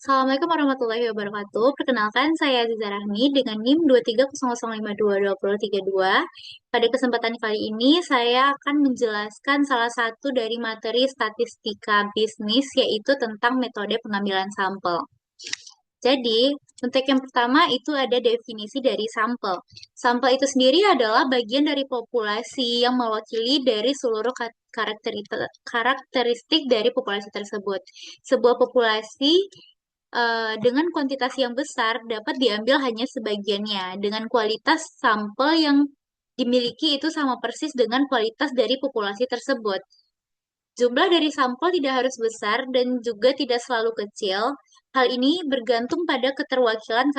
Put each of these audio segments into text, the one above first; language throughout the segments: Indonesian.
Assalamualaikum warahmatullahi wabarakatuh. Perkenalkan, saya Aziza Rahmi dengan NIM 23005202032. Pada kesempatan kali ini, saya akan menjelaskan salah satu dari materi statistika bisnis, yaitu tentang metode pengambilan sampel. Jadi, untuk yang pertama itu ada definisi dari sampel. Sampel itu sendiri adalah bagian dari populasi yang mewakili dari seluruh karakteristik dari populasi tersebut. Sebuah populasi dengan kuantitas yang besar dapat diambil hanya sebagiannya, dengan kualitas sampel yang dimiliki itu sama persis dengan kualitas dari populasi tersebut. Jumlah dari sampel tidak harus besar dan juga tidak selalu kecil. Hal ini bergantung pada keterwakilan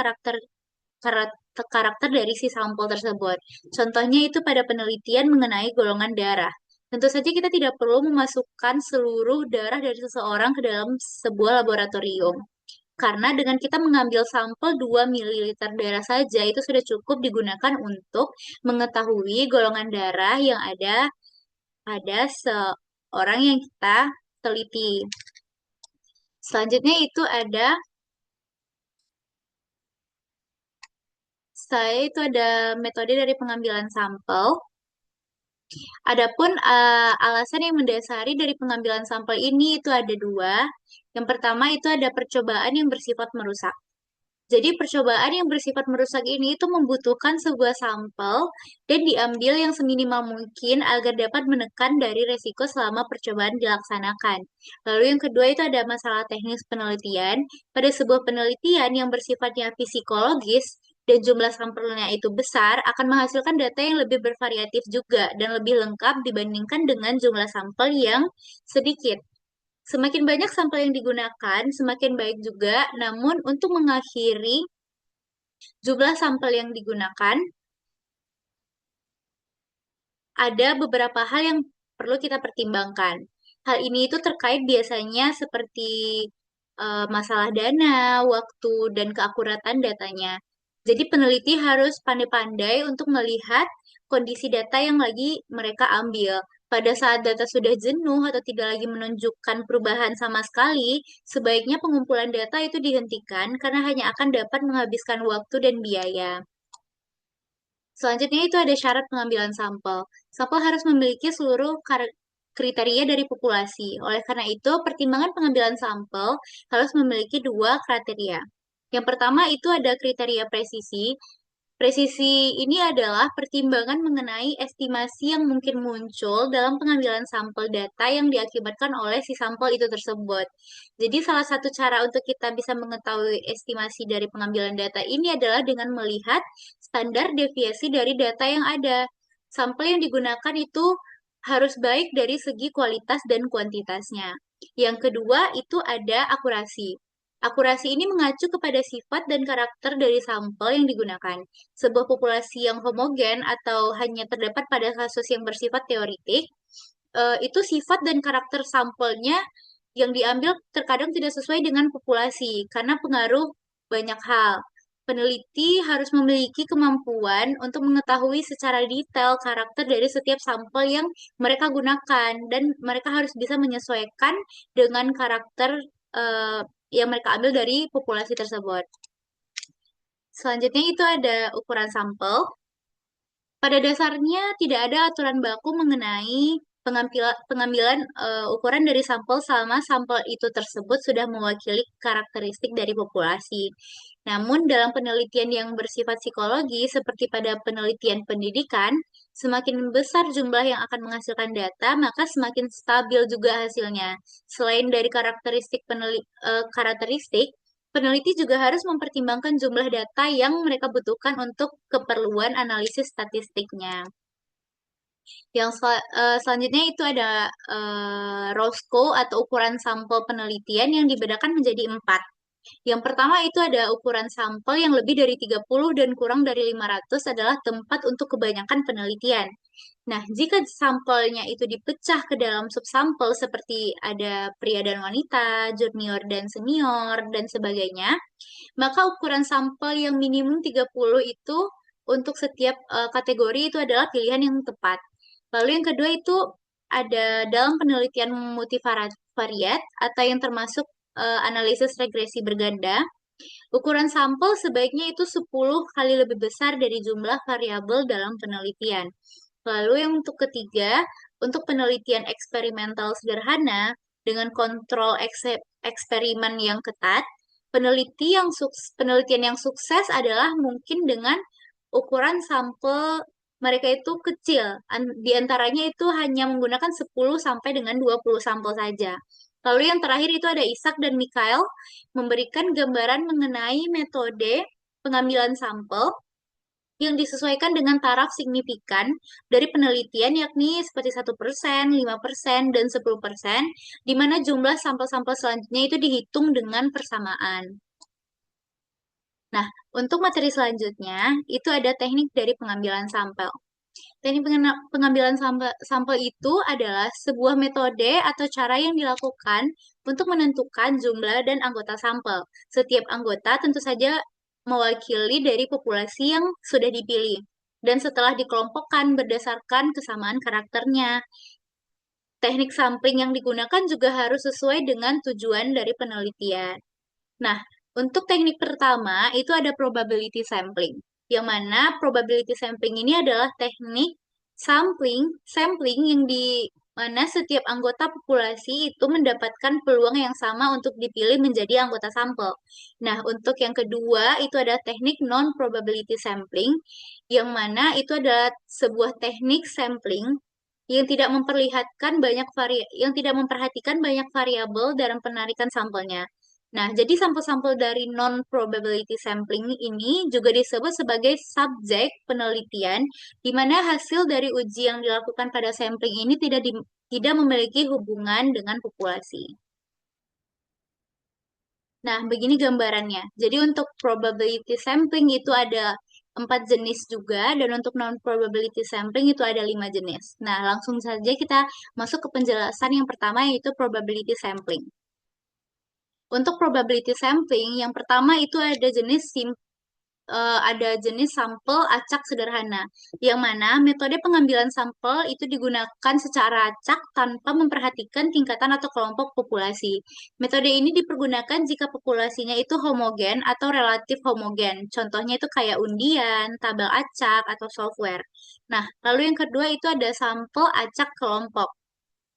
karakter dari si sampel tersebut. Contohnya itu pada penelitian mengenai golongan darah. Tentu saja kita tidak perlu memasukkan seluruh darah dari seseorang ke dalam sebuah laboratorium. Karena dengan kita mengambil sampel 2 ml darah saja itu sudah cukup digunakan untuk mengetahui golongan darah yang ada pada seorang yang kita teliti. Selanjutnya itu ada metode dari pengambilan sampel. Adapun alasan yang mendasari dari pengambilan sampel ini itu ada dua. Yang pertama itu ada percobaan yang bersifat merusak. Jadi percobaan yang bersifat merusak ini itu membutuhkan sebuah sampel dan diambil yang seminimal mungkin agar dapat menekan dari resiko selama percobaan dilaksanakan. Lalu yang kedua itu ada masalah teknis penelitian. Pada sebuah penelitian yang bersifatnya psikologis dan jumlah sampelnya itu besar akan menghasilkan data yang lebih bervariatif juga dan lebih lengkap dibandingkan dengan jumlah sampel yang sedikit. Semakin banyak sampel yang digunakan, semakin baik juga. Namun, untuk mengakhiri jumlah sampel yang digunakan, ada beberapa hal yang perlu kita pertimbangkan. Hal ini itu terkait biasanya seperti masalah dana, waktu, dan keakuratan datanya. Jadi peneliti harus pandai-pandai untuk melihat kondisi data yang lagi mereka ambil. Pada saat data sudah jenuh atau tidak lagi menunjukkan perubahan sama sekali, sebaiknya pengumpulan data itu dihentikan karena hanya akan dapat menghabiskan waktu dan biaya. Selanjutnya itu ada syarat pengambilan sampel. Sampel harus memiliki seluruh kriteria dari populasi. Oleh karena itu, pertimbangan pengambilan sampel harus memiliki dua kriteria. Yang pertama itu ada kriteria presisi. Presisi ini adalah pertimbangan mengenai estimasi yang mungkin muncul dalam pengambilan sampel data yang diakibatkan oleh si sampel itu tersebut. Jadi salah satu cara untuk kita bisa mengetahui estimasi dari pengambilan data ini adalah dengan melihat standar deviasi dari data yang ada. Sampel yang digunakan itu harus baik dari segi kualitas dan kuantitasnya. Yang kedua itu ada akurasi. Akurasi ini mengacu kepada sifat dan karakter dari sampel yang digunakan. Sebuah populasi yang homogen atau hanya terdapat pada kasus yang bersifat teoritik, itu sifat dan karakter sampelnya yang diambil terkadang tidak sesuai dengan populasi karena pengaruh banyak hal. Peneliti harus memiliki kemampuan untuk mengetahui secara detail karakter dari setiap sampel yang mereka gunakan dan mereka harus bisa menyesuaikan dengan karakter eh, yang mereka ambil dari populasi tersebut. Selanjutnya itu ada ukuran sampel. Pada dasarnya tidak ada aturan baku mengenai pengambilan ukuran dari sampel selama sampel itu tersebut sudah mewakili karakteristik dari populasi. Namun dalam penelitian yang bersifat psikologi seperti pada penelitian pendidikan, semakin besar jumlah yang akan menghasilkan data, maka semakin stabil juga hasilnya. Selain dari karakteristik, peneliti juga harus mempertimbangkan jumlah data yang mereka butuhkan untuk keperluan analisis statistiknya. Selanjutnya itu ada ROSCO atau ukuran sampel penelitian yang dibedakan menjadi 4. Yang pertama itu ada ukuran sampel yang lebih dari 30 dan kurang dari 500 adalah tempat untuk kebanyakan penelitian. Nah, jika sampelnya itu dipecah ke dalam subsampel seperti ada pria dan wanita, junior dan senior, dan sebagainya, maka ukuran sampel yang minimum 30 itu untuk setiap kategori itu adalah pilihan yang tepat. Lalu yang kedua itu ada dalam penelitian multivariat atau yang termasuk analisis regresi berganda, ukuran sampel sebaiknya itu 10 kali lebih besar dari jumlah variabel dalam penelitian. Lalu yang untuk ketiga, untuk penelitian eksperimental sederhana dengan kontrol eksperimen yang ketat, penelitian yang sukses adalah mungkin dengan ukuran sampel mereka itu kecil. Di antaranya itu hanya menggunakan 10 sampai dengan 20 sampel saja. Lalu yang terakhir itu ada Isaac dan Mikhail memberikan gambaran mengenai metode pengambilan sampel yang disesuaikan dengan taraf signifikan dari penelitian yakni seperti 1%, 5%, dan 10%, di mana jumlah sampel-sampel selanjutnya itu dihitung dengan persamaan. Nah, untuk materi selanjutnya, itu ada teknik dari pengambilan sampel. Teknik pengambilan sampel itu adalah sebuah metode atau cara yang dilakukan untuk menentukan jumlah dan anggota sampel. Setiap anggota tentu saja mewakili dari populasi yang sudah dipilih. Dan setelah dikelompokkan berdasarkan kesamaan karakternya, teknik sampling yang digunakan juga harus sesuai dengan tujuan dari penelitian. Nah, untuk teknik pertama itu ada probability sampling, yang mana probability sampling ini adalah teknik sampling yang di mana setiap anggota populasi itu mendapatkan peluang yang sama untuk dipilih menjadi anggota sampel. Nah, untuk yang kedua itu ada teknik non-probability sampling, yang mana itu adalah sebuah teknik sampling yang tidak memperhatikan banyak variabel dalam penarikan sampelnya. Nah, jadi sampel-sampel dari non-probability sampling ini juga disebut sebagai subjek penelitian, di mana hasil dari uji yang dilakukan pada sampling ini tidak memiliki hubungan dengan populasi. Nah, begini gambarannya. Jadi untuk probability sampling itu ada 4 jenis juga, dan untuk non-probability sampling itu ada 5 jenis. Nah, langsung saja kita masuk ke penjelasan yang pertama, yaitu probability sampling. Untuk probability sampling, yang pertama itu ada jenis sampel acak sederhana, yang mana metode pengambilan sampel itu digunakan secara acak tanpa memperhatikan tingkatan atau kelompok populasi. Metode ini dipergunakan jika populasinya itu homogen atau relatif homogen. Contohnya itu kayak undian, tabel acak, atau software. Nah, lalu yang kedua itu ada sampel acak kelompok.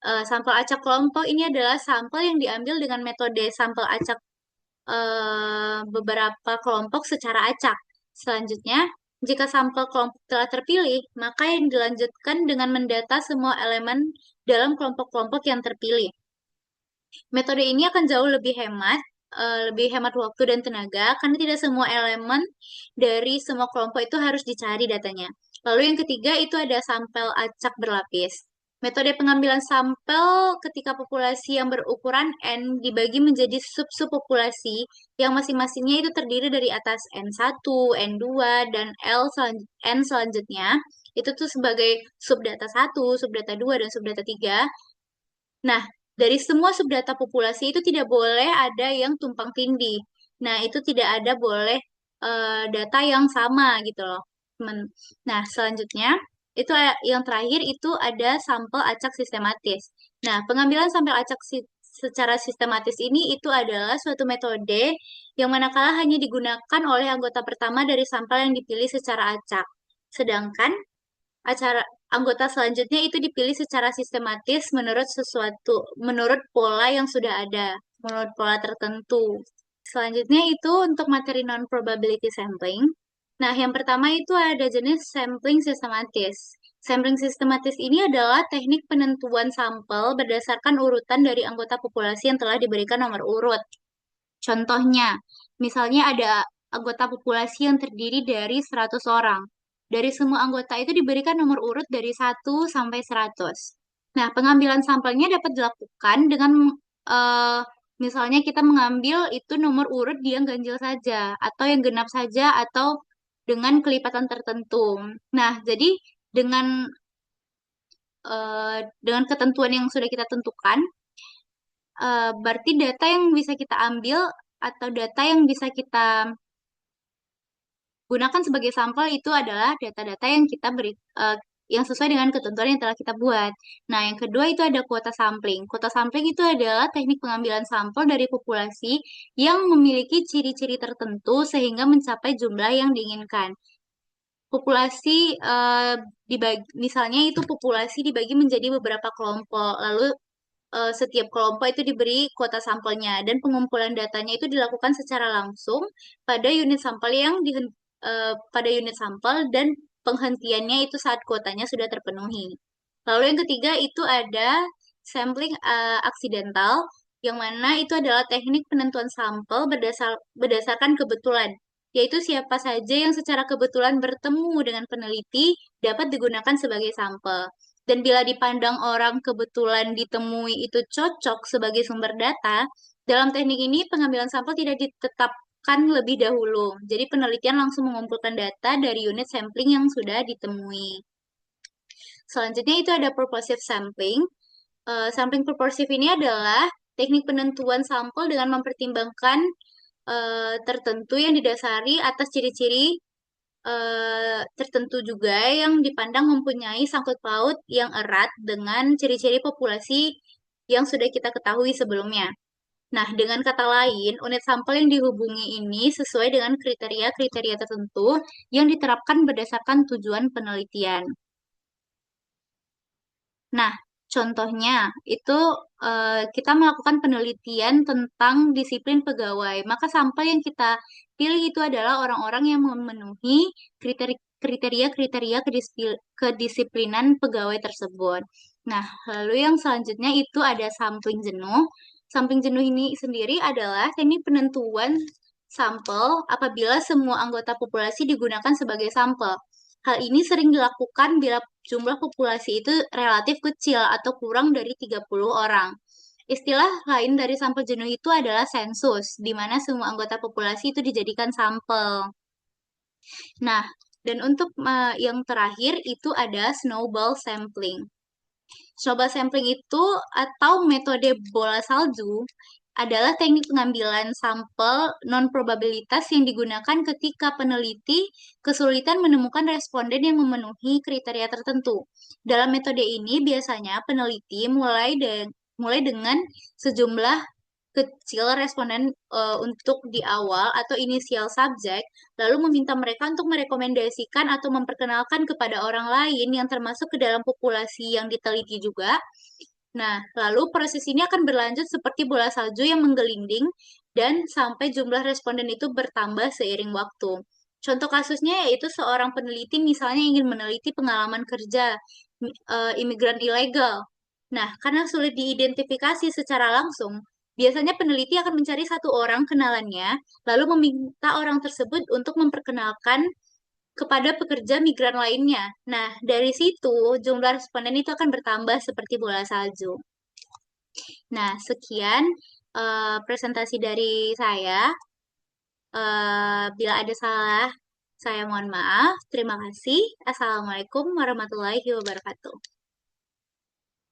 Sampel acak kelompok ini adalah sampel yang diambil dengan metode sampel acak beberapa kelompok secara acak. Selanjutnya, jika sampel kelompok telah terpilih, maka yang dilanjutkan dengan mendata semua elemen dalam kelompok-kelompok yang terpilih. Metode ini akan jauh lebih hemat waktu dan tenaga, karena tidak semua elemen dari semua kelompok itu harus dicari datanya. Lalu yang ketiga itu ada sampel acak berlapis. Metode pengambilan sampel ketika populasi yang berukuran N dibagi menjadi sub-sub populasi yang masing-masingnya itu terdiri dari atas N1, N2, dan N selanjutnya. Itu tuh sebagai subdata 1, subdata 2, dan subdata 3. Nah, dari semua subdata populasi itu tidak boleh ada yang tumpang tindih. Nah, itu tidak ada boleh data yang sama gitu loh. Nah, selanjutnya itu yang terakhir itu ada sampel acak sistematis. Nah, pengambilan sampel acak secara sistematis ini itu adalah suatu metode yang manakala hanya digunakan oleh anggota pertama dari sampel yang dipilih secara acak. Sedangkan acara anggota selanjutnya itu dipilih secara sistematis menurut pola yang sudah ada, menurut pola tertentu. Selanjutnya itu untuk materi non-probability sampling. Nah, yang pertama itu ada jenis sampling sistematis. Sampling sistematis ini adalah teknik penentuan sampel berdasarkan urutan dari anggota populasi yang telah diberikan nomor urut. Contohnya, misalnya ada anggota populasi yang terdiri dari 100 orang. Dari semua anggota itu diberikan nomor urut dari 1 sampai 100. Nah, pengambilan sampelnya dapat dilakukan dengan eh, misalnya kita mengambil itu nomor urut yang ganjil saja, atau yang genap saja, atau dengan kelipatan tertentu. Nah, jadi dengan dengan ketentuan yang sudah kita tentukan, berarti data yang bisa kita ambil atau data yang bisa kita gunakan sebagai sampel itu adalah data-data yang yang sesuai dengan ketentuan yang telah kita buat. Nah, yang kedua itu ada kuota sampling. Kuota sampling itu adalah teknik pengambilan sampel dari populasi yang memiliki ciri-ciri tertentu sehingga mencapai jumlah yang diinginkan. Populasi dibagi, misalnya itu populasi dibagi menjadi beberapa kelompok, lalu setiap kelompok itu diberi kuota sampelnya dan pengumpulan datanya itu dilakukan secara langsung pada unit sampel pada unit sampel dan penghentiannya itu saat kuotanya sudah terpenuhi. Lalu yang ketiga itu ada sampling aksidental, yang mana itu adalah teknik penentuan sampel berdasarkan kebetulan, yaitu siapa saja yang secara kebetulan bertemu dengan peneliti dapat digunakan sebagai sampel. Dan bila dipandang orang kebetulan ditemui itu cocok sebagai sumber data, dalam teknik ini pengambilan sampel tidak ditetapkan lebih dahulu. Jadi penelitian langsung mengumpulkan data dari unit sampling yang sudah ditemui. Selanjutnya itu ada purposive sampling. Sampling purposive ini adalah teknik penentuan sampel dengan mempertimbangkan tertentu yang didasari atas ciri-ciri tertentu juga yang dipandang mempunyai sangkut paut yang erat dengan ciri-ciri populasi yang sudah kita ketahui sebelumnya. Nah, dengan kata lain, unit sampel yang dihubungi ini sesuai dengan kriteria-kriteria tertentu yang diterapkan berdasarkan tujuan penelitian. Nah, contohnya itu kita melakukan penelitian tentang disiplin pegawai. Maka sampel yang kita pilih itu adalah orang-orang yang memenuhi kriteria-kriteria kedisiplinan pegawai tersebut. Nah, lalu yang selanjutnya itu ada sampling jenuh. Sampling jenuh ini sendiri adalah teknik penentuan sampel apabila semua anggota populasi digunakan sebagai sampel. Hal ini sering dilakukan bila jumlah populasi itu relatif kecil atau kurang dari 30 orang. Istilah lain dari sampel jenuh itu adalah sensus, di mana semua anggota populasi itu dijadikan sampel. Nah, dan untuk yang terakhir itu ada snowball sampling. Snowball sampling itu atau metode bola salju adalah teknik pengambilan sampel non-probabilitas yang digunakan ketika peneliti kesulitan menemukan responden yang memenuhi kriteria tertentu. Dalam metode ini biasanya peneliti mulai dengan sejumlah kecil responden untuk di awal atau inisial subjek, lalu meminta mereka untuk merekomendasikan atau memperkenalkan kepada orang lain yang termasuk ke dalam populasi yang diteliti juga. Nah, lalu proses ini akan berlanjut seperti bola salju yang menggelinding dan sampai jumlah responden itu bertambah seiring waktu. Contoh kasusnya yaitu seorang peneliti misalnya ingin meneliti pengalaman kerja imigran ilegal. Nah, karena sulit diidentifikasi secara langsung, biasanya peneliti akan mencari satu orang kenalannya, lalu meminta orang tersebut untuk memperkenalkan kepada pekerja migran lainnya. Nah, dari situ jumlah responden itu akan bertambah seperti bola salju. Nah, sekian presentasi dari saya. Bila ada salah, saya mohon maaf. Terima kasih. Assalamualaikum warahmatullahi wabarakatuh.